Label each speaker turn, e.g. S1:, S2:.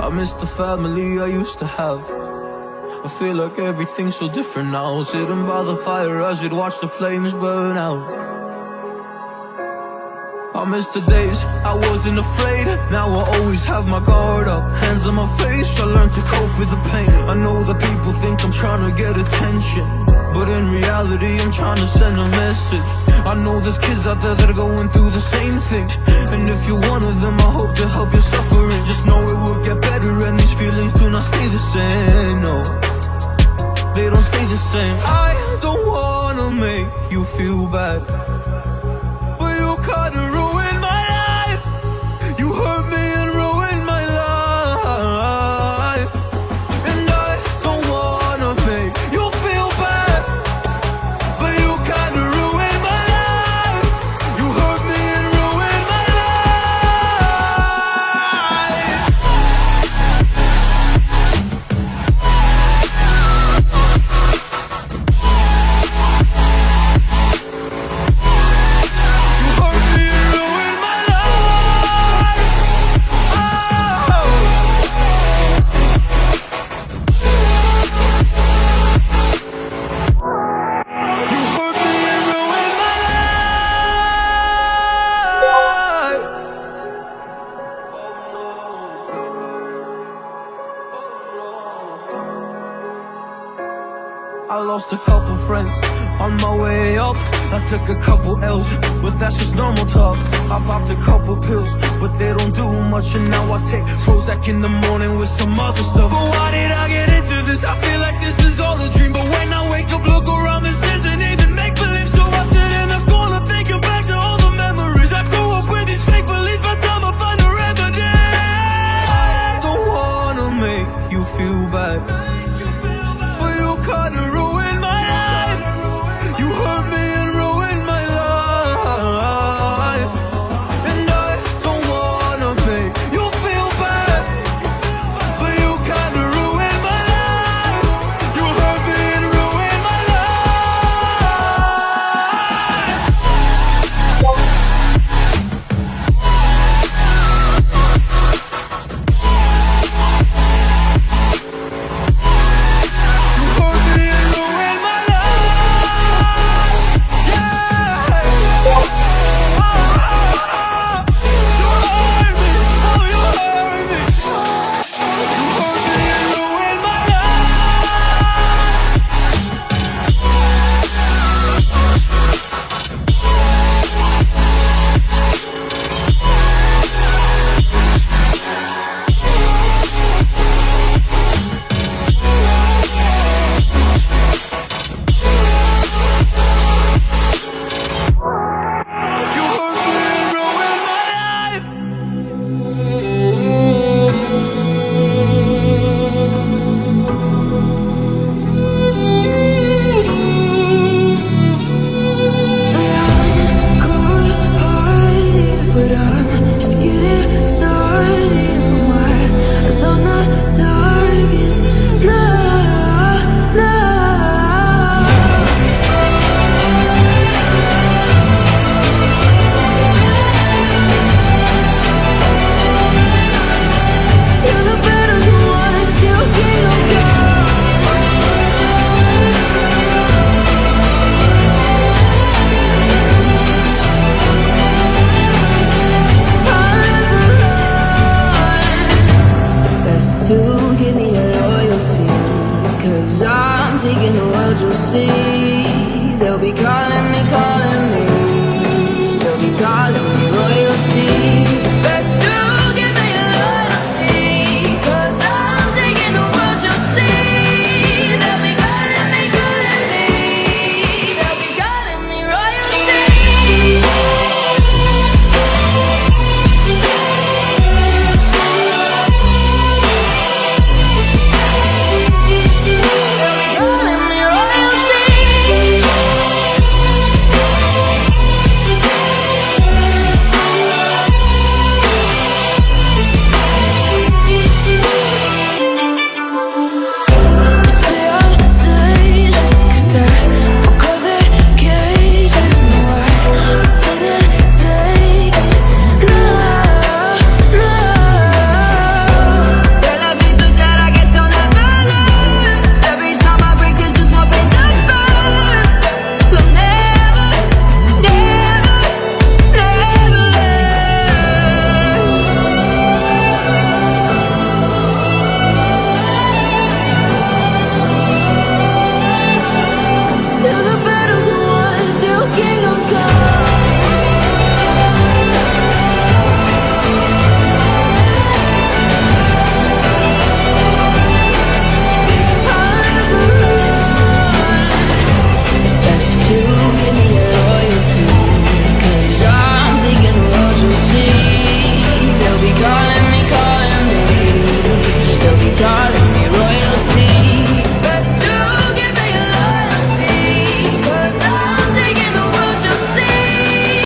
S1: I miss the family I used to have. I feel like everything's so different now. Sitting by the fire as we'd watch the flames burn out. I miss the days I wasn't afraid. Now I always have my guard up, hands on my face. I learned to cope with the pain. I know that people think I'm trying to get attention, but in reality I'm trying to send a message. I know there's kids out there that are going through the same thing, and if you're one of them, I hope to help your suffering. Just know it will get better, and these feelings do not stay the same. No, they don't stay the same. I don't wanna make you feel bad, but you kinda ruined my life. You hurt me and ruined my life, and I don't wanna make you feel bad, but you kinda ruined my life. You hurt me and ruined my life. You hurt me and ruined my life. Oh. You hurt me and ruined my life. I lost a couple friends on my way up. I took a couple L's, but that's just normal talk. I popped a couple pills, but they don't do much. And now I take Prozac in the morning with some other stuff. But why did I get into this? I feel like this is all a dream, but when I wake up, look around, this